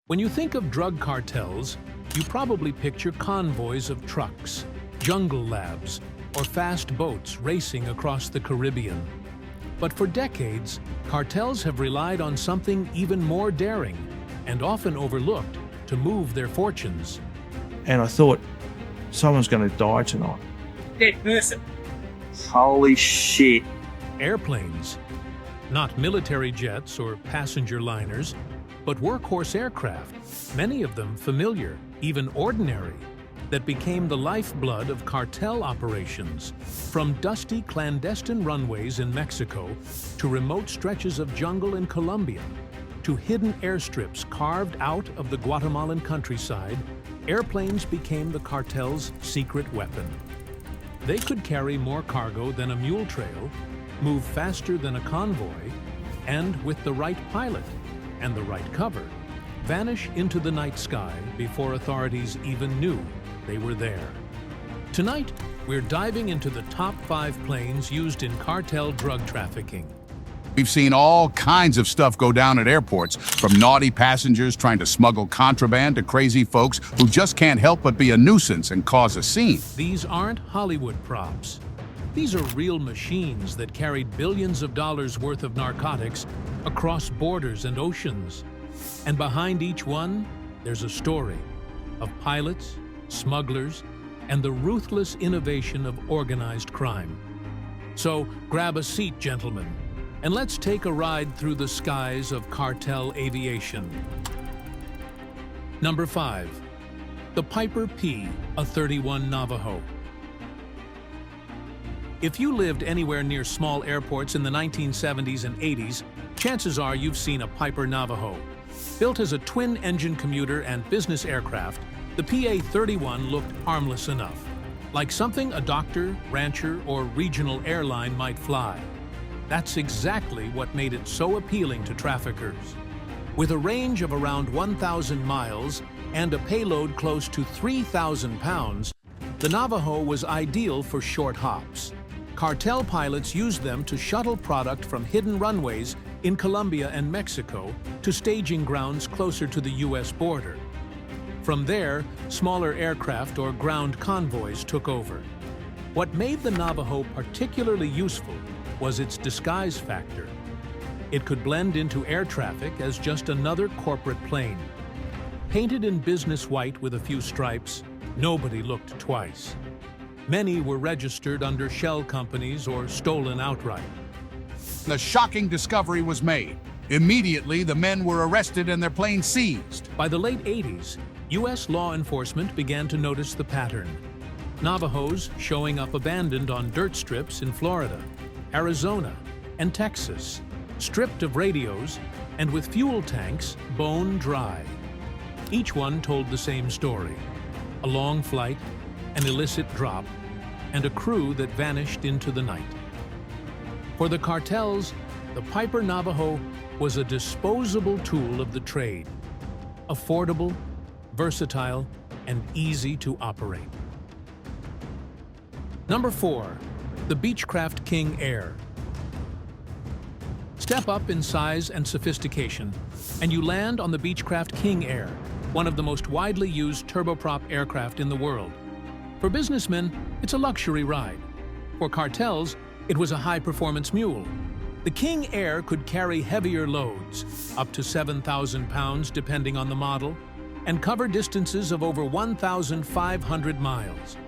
When you think of drug cartels, you probably picture convoys of trucks, jungle labs, or fast boats racing across the Caribbean. But for decades, cartels have relied on something even more daring and often overlooked to move their fortunes. And I thought, someone's going to die tonight. Dead person. Holy shit. Airplanes. Not military jets or passenger liners, but workhorse aircraft, many of them familiar, even ordinary, that became the lifeblood of cartel operations, from dusty clandestine runways in Mexico to remote stretches of jungle in Colombia, to hidden airstrips carved out of the Guatemalan countryside. Airplanes became the cartel's secret weapon. They could carry more cargo than a mule trail, move faster than a convoy, and with the right pilot and the right cover, vanish into the night sky before authorities even knew they were there. Tonight, we're diving into the top 5 planes used in cartel drug trafficking. We've seen all kinds of stuff go down at airports, from naughty passengers trying to smuggle contraband to crazy folks who just can't help but be a nuisance and cause a scene. These aren't Hollywood props. These are real machines that carried billions of dollars worth of narcotics across borders and oceans. And behind each one, there's a story of pilots, smugglers, and the ruthless innovation of organized crime. So grab a seat, gentlemen, and let's take a ride through the skies of cartel aviation. Number 5. The Piper PA-31 Navajo. If you lived anywhere near small airports in the 1970s and 80s, chances are you've seen a Piper Navajo. Built as a twin-engine commuter and business aircraft, the PA-31 looked harmless enough, like something a doctor, rancher, or regional airline might fly. That's exactly what made it so appealing to traffickers. With a range of around 1,000 miles and a payload close to 3,000 pounds, the Navajo was ideal for short hops. Cartel pilots used them to shuttle product from hidden runways in Colombia and Mexico to staging grounds closer to the U.S. border. From there, smaller aircraft or ground convoys took over. What made the Navajo particularly useful was its disguise factor. It could blend into air traffic as just another corporate plane. Painted in business white with a few stripes, nobody looked twice. Many were registered under shell companies or stolen outright. The shocking discovery was made. Immediately, the men were arrested and their plane seized. By the late 80s, U.S. law enforcement began to notice the pattern. Navajos showing up abandoned on dirt strips in Florida, Arizona, and Texas, stripped of radios and with fuel tanks bone dry. Each one told the same story: a long flight, an illicit drop, and a crew that vanished into the night. For the cartels, the Piper Navajo was a disposable tool of the trade, affordable, versatile, and easy to operate. Number 4. The Beechcraft King Air. Step up in size and sophistication, and you land on the Beechcraft King Air, one of the most widely used turboprop aircraft in the world. For businessmen, it's a luxury ride. For cartels, it was a high-performance mule. The King Air could carry heavier loads, up to 7,000 pounds depending on the model, and cover distances of over 1,500 miles.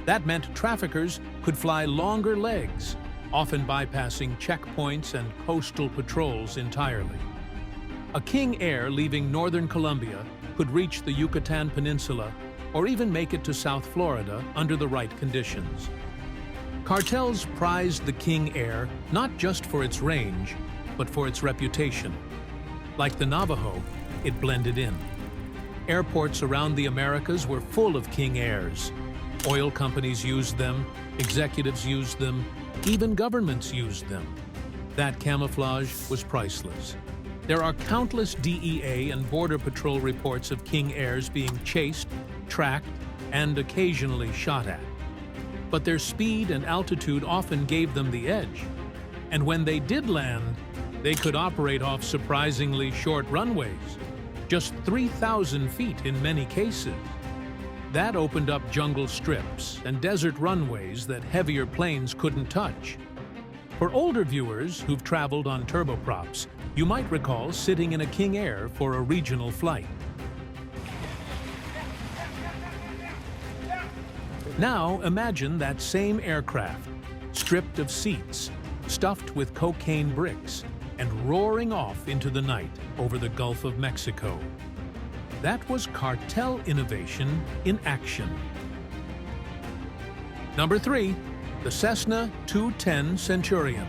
That meant traffickers could fly longer legs, often bypassing checkpoints and coastal patrols entirely. A King Air leaving northern Colombia could reach the Yucatan Peninsula or even make it to South Florida under the right conditions. Cartels prized the King Air not just for its range, but for its reputation. Like the Navajo, it blended in. Airports around the Americas were full of King Airs. Oil companies used them, executives used them, even governments used them. That camouflage was priceless. There are countless DEA and Border Patrol reports of King Airs being chased, tracked, and occasionally shot at. But their speed and altitude often gave them the edge. And when they did land, they could operate off surprisingly short runways. just 3,000 feet in many cases. That opened up jungle strips and desert runways that heavier planes couldn't touch. For older viewers who've traveled on turboprops, you might recall sitting in a King Air for a regional flight. Now imagine that same aircraft, stripped of seats, stuffed with cocaine bricks, and roaring off into the night over the Gulf of Mexico. That was cartel innovation in action. Number 3, the Cessna 210 Centurion.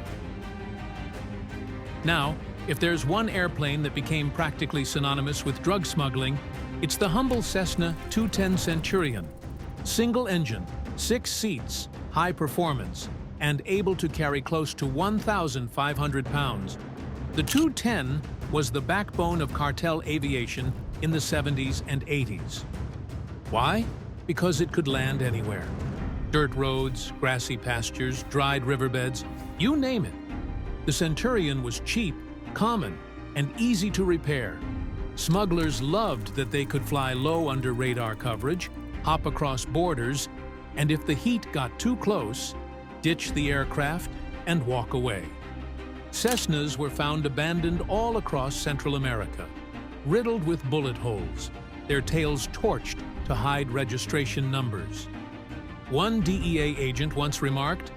Now, if there's one airplane that became practically synonymous with drug smuggling, it's the humble Cessna 210 Centurion. Single engine, 6 seats, high performance, and able to carry close to 1,500 pounds. The 210 was the backbone of cartel aviation in the 70s and 80s. Why? Because it could land anywhere. Dirt roads, grassy pastures, dried riverbeds, you name it. The Centurion was cheap, common, and easy to repair. Smugglers loved that they could fly low under radar coverage, hop across borders, and if the heat got too close, ditch the aircraft and walk away. Cessnas were found abandoned all across Central America, riddled with bullet holes, their tails torched to hide registration numbers. One DEA agent once remarked,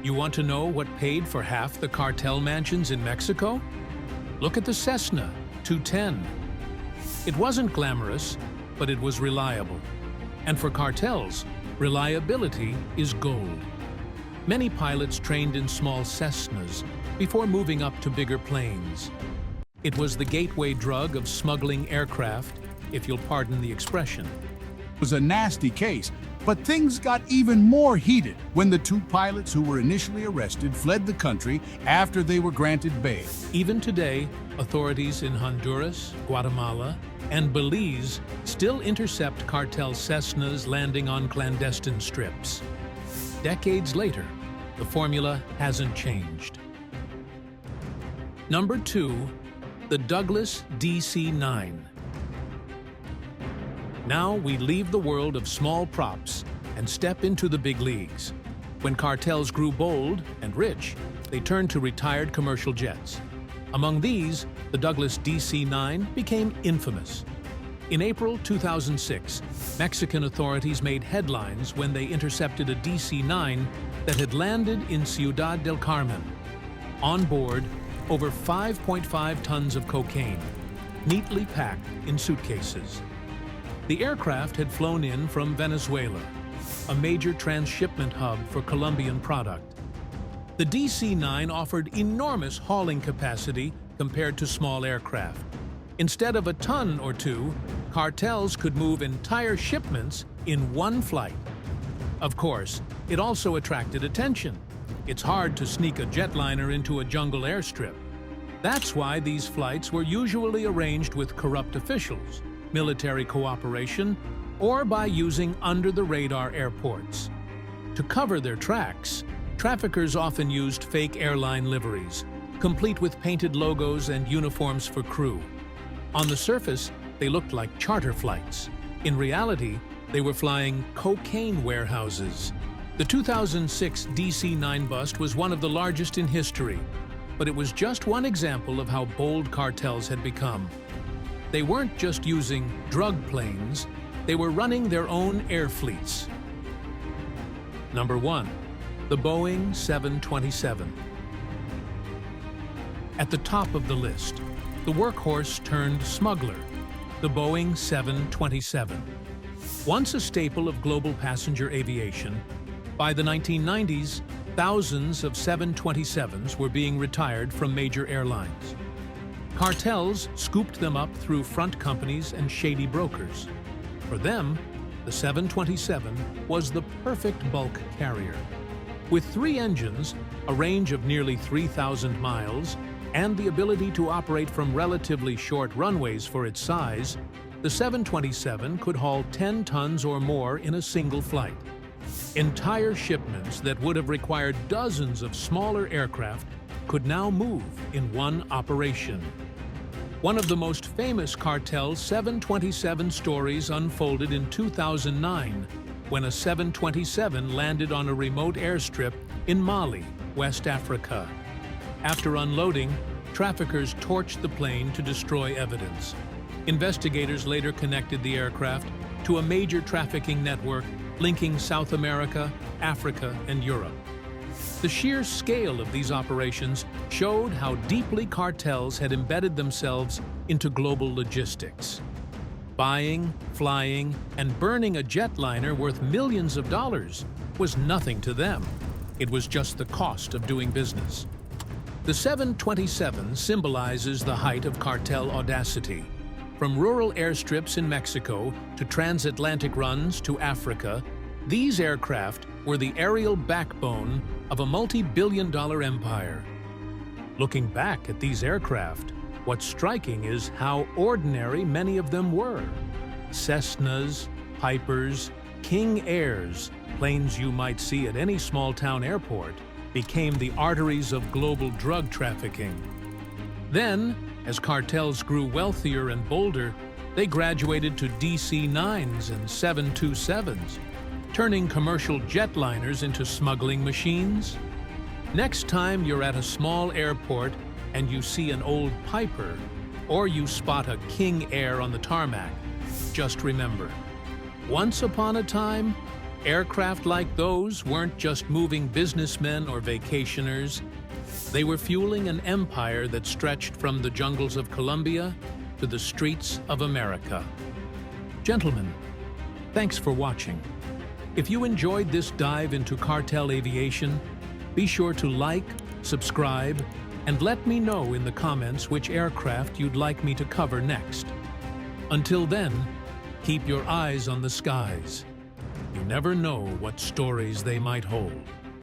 "You want to know what paid for half the cartel mansions in Mexico? Look at the Cessna 210. It wasn't glamorous, but it was reliable. And for cartels, reliability is gold. Many pilots trained in small Cessnas before moving up to bigger planes. It was the gateway drug of smuggling aircraft, if you'll pardon the expression. It was a nasty case, but things got even more heated when the 2 pilots who were initially arrested fled the country after they were granted bail. Even today, authorities in Honduras, Guatemala, and Belize still intercept cartel Cessnas landing on clandestine strips. Decades later, the formula hasn't changed. Number 2, the Douglas DC-9. Now we leave the world of small props and step into the big leagues. When cartels grew bold and rich, they turned to retired commercial jets. Among these, the Douglas DC-9 became infamous. In April 2006, Mexican authorities made headlines when they intercepted a DC-9 that had landed in Ciudad del Carmen. On board, over 5.5 tons of cocaine, neatly packed in suitcases. The aircraft had flown in from Venezuela, a major transshipment hub for Colombian product. The DC-9 offered enormous hauling capacity compared to small aircraft. Instead of a ton or two, cartels could move entire shipments in one flight. Of course, it also attracted attention. It's hard to sneak a jetliner into a jungle airstrip. That's why these flights were usually arranged with corrupt officials, military cooperation, or by using under-the-radar airports. To cover their tracks, traffickers often used fake airline liveries, complete with painted logos and uniforms for crew. On the surface, they looked like charter flights. In reality, they were flying cocaine warehouses. The 2006 DC-9 bust was one of the largest in history, but it was just one example of how bold cartels had become. They weren't just using drug planes, they were running their own air fleets. Number 1, the Boeing 727. At the top of the list, the workhorse turned smuggler, the Boeing 727. Once a staple of global passenger aviation, by the 1990s, thousands of 727s were being retired from major airlines. Cartels scooped them up through front companies and shady brokers. For them, the 727 was the perfect bulk carrier. With 3 engines, a range of nearly 3,000 miles, and the ability to operate from relatively short runways for its size, the 727 could haul 10 tons or more in a single flight. Entire shipments that would have required dozens of smaller aircraft could now move in one operation. One of the most famous Cartel 727 stories unfolded in 2009 when a 727 landed on a remote airstrip in Mali, West Africa. After unloading, traffickers torched the plane to destroy evidence. Investigators later connected the aircraft to a major trafficking network linking South America, Africa, and Europe. The sheer scale of these operations showed how deeply cartels had embedded themselves into global logistics. Buying, flying, and burning a jetliner worth millions of dollars was nothing to them. It was just the cost of doing business. The 727 symbolizes the height of cartel audacity. From rural airstrips in Mexico to transatlantic runs to Africa, these aircraft were the aerial backbone of a multi-billion-dollar empire. Looking back at these aircraft, what's striking is how ordinary many of them were. Cessnas, Pipers, King Airs, planes you might see at any small-town airport, became the arteries of global drug trafficking. Then, as cartels grew wealthier and bolder, they graduated to DC-9s and 727s, turning commercial jetliners into smuggling machines. Next time you're at a small airport and you see an old Piper, or you spot a King Air on the tarmac, just remember, once upon a time, aircraft like those weren't just moving businessmen or vacationers. They were fueling an empire that stretched from the jungles of Colombia to the streets of America. Gentlemen, thanks for watching. If you enjoyed this dive into cartel aviation, be sure to like, subscribe, and let me know in the comments which aircraft you'd like me to cover next. Until then, keep your eyes on the skies. You never know what stories they might hold.